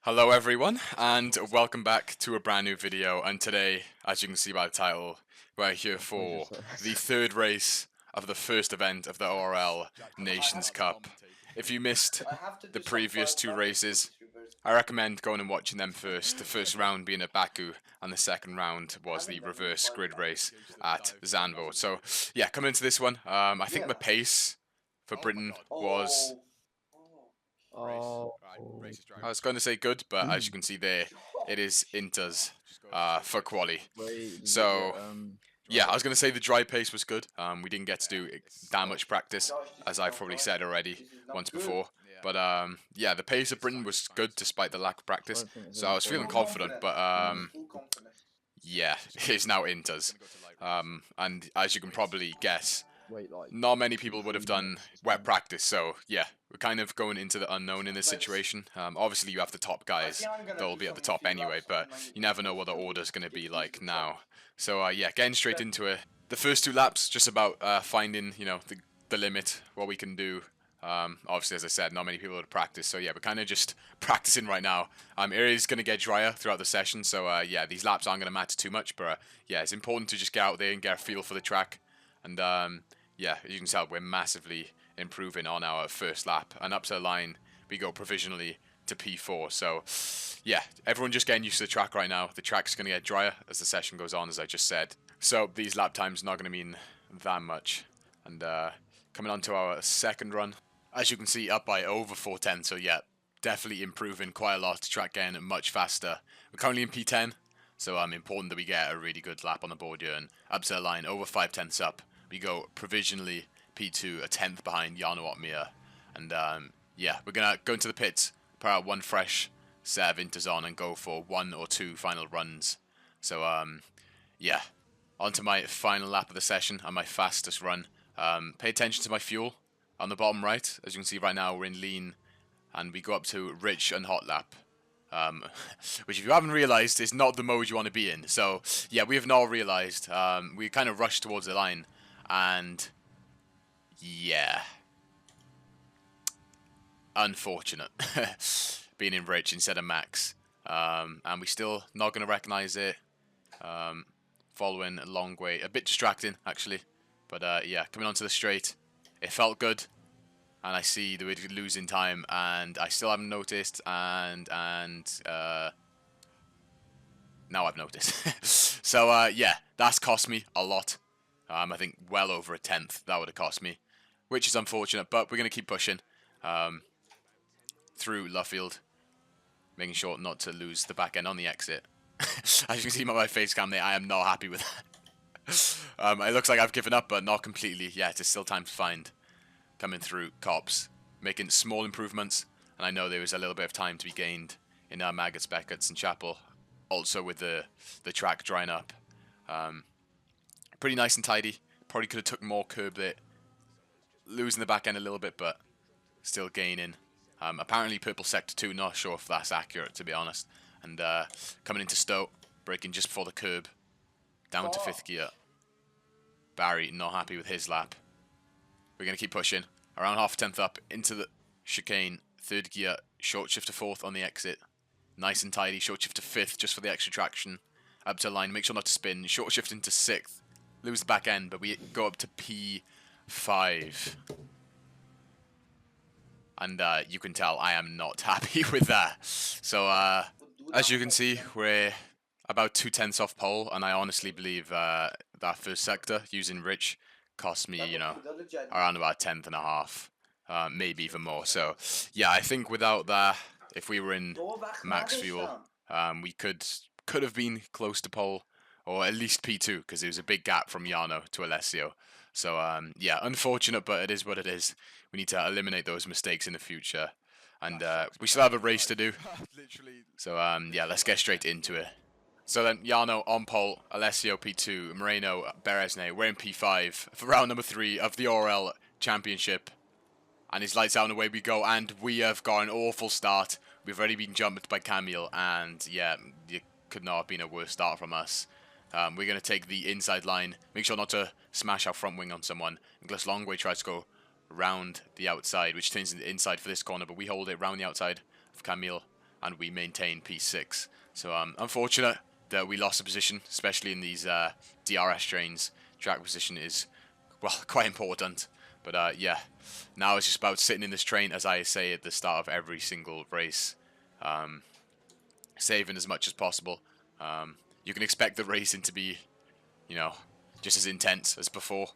Hello everyone, and welcome back to a brand new video. And today, as you can see by the title, we're here for the third race of the first event of the ORL Nations Cup. If you missed the previous two races, I recommend going and watching them first. The first round being at Baku, and the second round was the reverse grid race at Zandvoort. So yeah, coming into this one, I think the pace for Britain was, Oh, I was going to say good, but as you can see there, it is Inter's for quali. wait, did you So get yeah, I was going to say the dry pace was good. We didn't get to do that much practice, as I've probably said already once before. But yeah, the pace of Britain was good despite the lack of practice. So I was feeling confident, but yeah, it's now Inter's. And as you can probably guess, wait, like not many people would have done wet practice, so yeah, we're kind of going into the unknown in this situation. Obviously, you have the top guys that will be at the top anyway, but you never know what the order's going to be like now. So yeah, getting straight into it. The first two laps, just about finding, the limit, what we can do. Obviously, as I said, not many people would practice, so yeah, we're kind of just practicing right now. It is going to get drier throughout the session, so yeah, these laps aren't going to matter too much, but yeah, it's important to just get out there and get a feel for the track. And yeah, as you can tell, we're massively improving on our first lap. And up to the line, we go provisionally to P4. So, yeah, everyone just getting used to the track right now. The track's going to get drier as the session goes on, as I just said. So these lap times are not going to mean that much. And coming on to our second run, as you can see, up by over 410. So, yeah, definitely improving quite a lot. Track getting much faster. We're currently in P10. So important that we get a really good lap on the board here. And up to the line, over 5 tenths up. We go provisionally P2, a tenth behind Jarno Otmir. And yeah, we're going to go into the pits, put out one fresh set of inters on and go for one or two final runs. So yeah, on to my final lap of the session and my fastest run. Pay attention to my fuel on the bottom right. As you can see right now, we're in lean and we go up to rich and hot lap. Which if you haven't realised is not the mode you want to be in. So yeah, we have not realised. We kind of rushed towards the line. And yeah, unfortunate being in Rich instead of Max, and we still not going to recognise it. Following a long way, a bit distracting actually, but yeah, coming onto the straight, it felt good, and I see that we're losing time, and I still haven't noticed, and now I've noticed. So yeah, that's cost me a lot. I think well over a tenth that would have cost me, which is unfortunate, but we're going to keep pushing through Luffield, making sure not to lose the back end on the exit. As you can see by my face cam there, I am not happy with that. It looks like I've given up, but not completely yet. There's still time to find. Coming through Cops, making small improvements, and I know there was a little bit of time to be gained in Maggots, Beckett's and Chapel, also with the track drying up. Pretty nice and tidy. Probably could have took more curb there. Losing the back end a little bit, but still gaining. Apparently Purple Sector 2, not sure if that's accurate to be honest. And coming into Stowe, braking just before the curb. Down to 5th gear. Barry not happy with his lap. We're going to keep pushing. Around half a tenth up into the chicane. 3rd gear, short shift to 4th on the exit. Nice and tidy, short shift to 5th just for the extra traction. Up to the line, make sure not to spin. Short shift into 6th. Lose the back end, but we go up to P5. And you can tell I am not happy with that. So as you can see, we're about 2 tenths off pole, and I honestly believe that first sector using Rich cost me, around about a tenth and a half, maybe even more. So yeah, I think without that, if we were in max fuel, we could have been close to pole, or at least P2, because there was a big gap from Jarno to Alessio. So yeah, unfortunate, but it is what it is. We need to eliminate those mistakes in the future, and we still have a race to do. So yeah, let's get straight into it. So then Jarno on pole, Alessio P2, Moreno, Beresne, we're in P5 for round number 3 of the ORL Championship. And his lights out and away we go, and we have got an awful start. We've already been jumped by Camille, and yeah, it could not have been a worse start from us. We're going to take the inside line, make sure not to smash our front wing on someone. Nicholas Longway tries to go round the outside, which turns into the inside for this corner, but we hold it round the outside of Camille. and we maintain P6. So unfortunate that we lost a position, especially in these DRS trains. Track position is, well, quite important. But yeah, now it's just about sitting in this train, as I say at the start of every single race, saving as much as possible. You can expect the racing to be, you know, just as intense as before,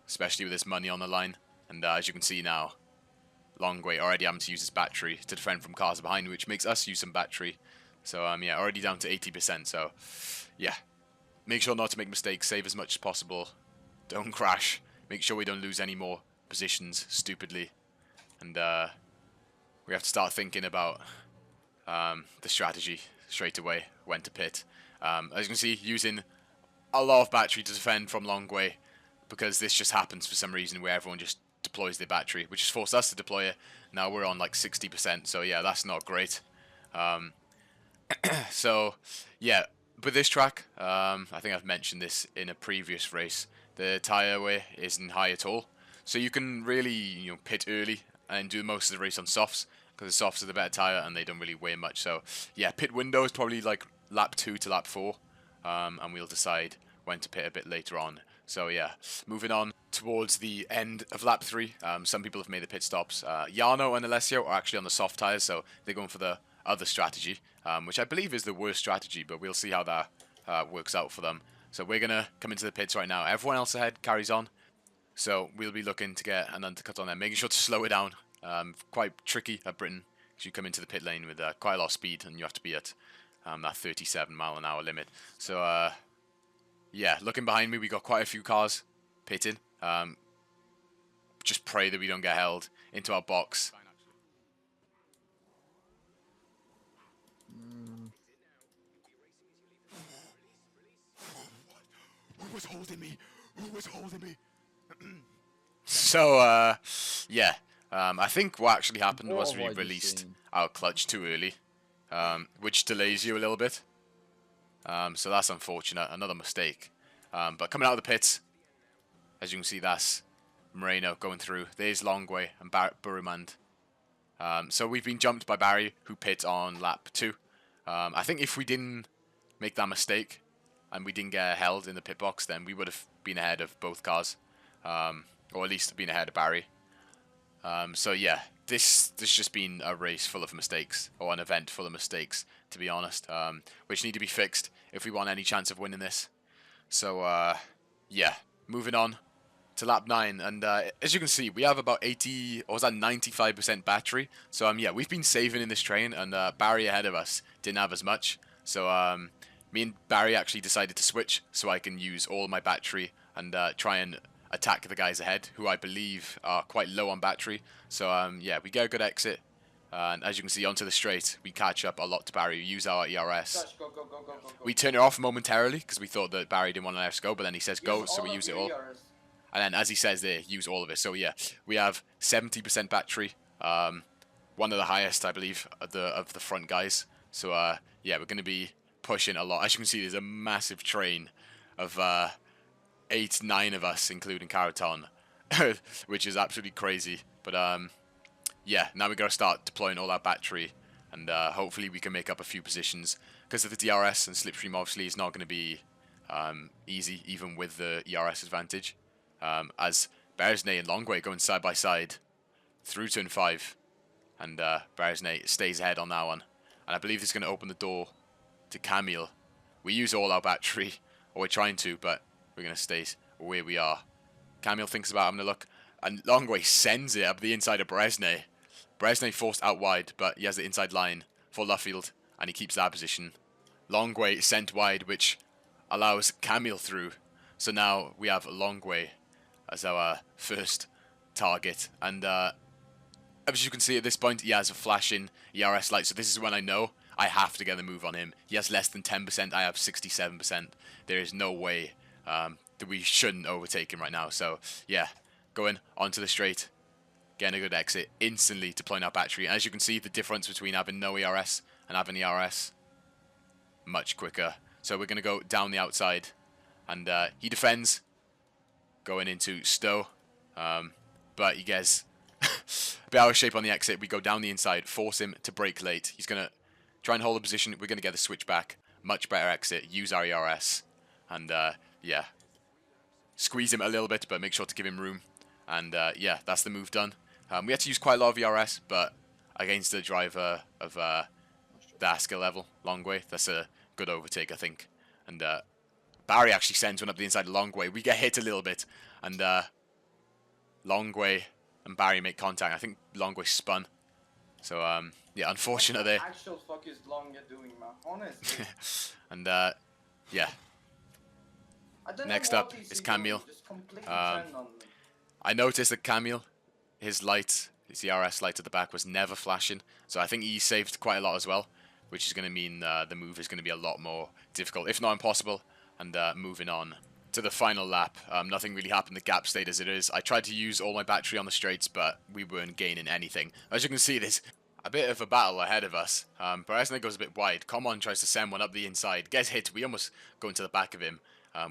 especially with this money on the line. And as you can see now, Longway already having to use his battery to defend from cars behind, which makes us use some battery. So yeah, already down to 80%. So yeah, make sure not to make mistakes, save as much as possible, don't crash, make sure we don't lose any more positions stupidly, and we have to start thinking about the strategy straight away, when to pit. As you can see, using a lot of battery to defend from Longway, because this just happens for some reason where everyone just deploys their battery, which has forced us to deploy it. Now we're on like 60%, so yeah, that's not great. So yeah, with this track, I think I've mentioned this in a previous race, the tyre wear isn't high at all, so you can really pit early and do most of the race on softs, because the softs are the better tyre and they don't really weigh much. So yeah, pit window is probably like lap 2 to lap 4, and we'll decide when to pit a bit later on. So yeah, moving on towards the end of lap 3, some people have made the pit stops. Jarno and Alessio are actually on the soft tyres, so they're going for the other strategy, which I believe is the worst strategy, but we'll see how that works out for them. So we're going to come into the pits right now. Everyone else ahead carries on, so we'll be looking to get an undercut on them, making sure to slow it down. Quite tricky at Britain, because you come into the pit lane with quite a lot of speed, and you have to be at that 37-mile-an-hour limit. So yeah, looking behind me, we got quite a few cars pitting. Just pray that we don't get held into our box. Who was holding me? Who was holding me? So, yeah. I think what actually happened was we released our clutch too early, which delays you a little bit. So that's unfortunate. Another mistake. But coming out of the pits, as you can see, that's Moreno going through. There's Longway and Burumand. So we've been jumped by Barry, who pit on lap 2. I think if we didn't make that mistake and we didn't get held in the pit box, then we would have been ahead of both cars, or at least been ahead of Barry. So yeah, this just been a race full of mistakes, or an event full of mistakes, to be honest, which need to be fixed if we want any chance of winning this. So yeah, moving on to lap 9, and as you can see, we have about 80, or was that 95% battery. So yeah, we've been saving in this train, and Barry ahead of us didn't have as much. So me and Barry actually decided to switch, so I can use all my battery and try and attack the guys ahead, who I believe are quite low on battery. So yeah, we get a good exit, and as you can see, onto the straight, we catch up a lot to Barry. We use our ERS. Go. We turn it off momentarily because we thought that Barry didn't want to let us go, but then he says go, so we use it all. And then, as he says there, use all of it. So yeah, we have 70% battery, one of the highest, I believe, of the front guys. So yeah, we're going to be pushing a lot. As you can see, there's a massive train of 8, 9 of us, including Caraton, which is absolutely crazy. But yeah, now we got to start deploying all our battery, and hopefully we can make up a few positions, because of the DRS and slipstream. Obviously, it's not going to be easy, even with the ERS advantage. As Beresnay and Longway going side by side through turn 5, and Beresnay stays ahead on that one. And I believe this is going to open the door to Camille. We use all our battery, or we're trying to, but we're going to stay where we are. Camille thinks about having a look, and Longway sends it up the inside of Beresnay. Beresnay forced out wide, but he has the inside line for Luffield, and he keeps that position. Longway sent wide, which allows Camille through. So now we have Longway as our first target, and as you can see at this point, he has a flashing ERS light, so this is when I know I have to get the move on him. He has less than 10%, I have 67%. There is no way that we shouldn't overtake him right now. So yeah, going onto the straight, getting a good exit, instantly deploying our battery. And as you can see, the difference between having no ERS and having ERS, much quicker. So we're going to go down the outside, and he defends, going into Stowe, but he gets a bit out of shape on the exit. We go down the inside, force him to brake late. He's going to try and hold the position. We're going to get the switch back. Much better exit. Use our ERS. And yeah, squeeze him a little bit, but make sure to give him room. And yeah, that's the move done. We had to use quite a lot of ERS, but against the driver of the Asker level, Longway, that's a good overtake, I think. And Barry actually sends one up the inside of Longway. We get hit a little bit, and Longway and Barry make contact. I think Longway spun. So yeah, unfortunate there. Actual fuck is Longa doing, man? Honestly. And yeah. Next up is Camille. I noticed that Camille, his ERS light at the back was never flashing, so I think he saved quite a lot as well, which is going to mean the move is going to be a lot more difficult, if not impossible. And moving on to the final lap, nothing really happened. The gap stayed as it is. I tried to use all my battery on the straights, but we weren't gaining anything. As you can see, there's a bit of a battle ahead of us. Beresna goes a bit wide. Common tries to send one up the inside. Gets hit. We almost go into the back of him.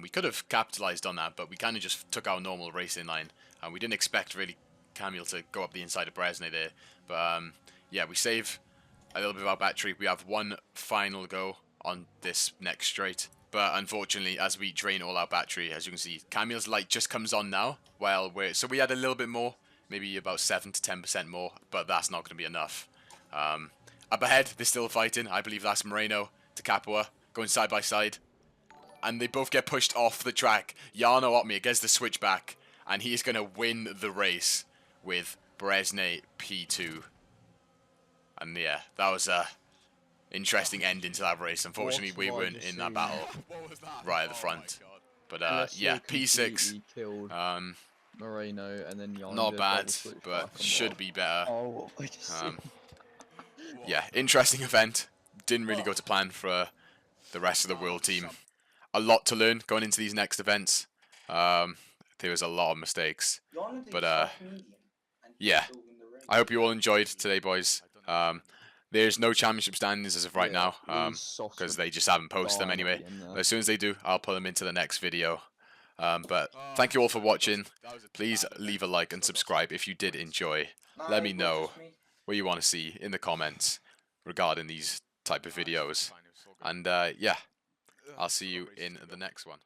We could have capitalized on that, but we kind of just took our normal racing line. We didn't expect really Camille to go up the inside of Bresna there. But yeah, we save a little bit of our battery. We have one final go on this next straight. But unfortunately, as we drain all our battery, as you can see, Camille's light just comes on now. So we had a little bit more, maybe about 7 to 10% more, but that's not going to be enough. Up ahead, they're still fighting. I believe that's Moreno to Capua, going side by side. And they both get pushed off the track. Jarno Otmir gets the switch back, and he is going to win the race with Bresne P2. And yeah, that was a interesting ending to that race. Unfortunately, we weren't in that battle right at the front. But yeah, P6. Moreno and then Jarno not bad, but should be better. Oh, yeah, interesting event. Didn't really go to plan for the rest of the world team. A lot to learn going into these next events. There was a lot of mistakes. But yeah, I hope you all enjoyed today, boys. There's no championship standings as of right now, because they just haven't posted them anyway. But as soon as they do, I'll put them into the next video. But thank you all for watching. Please leave a like and subscribe if you did enjoy. Let me know what you want to see in the comments regarding these type of videos. And yeah, I'll see you in the next one.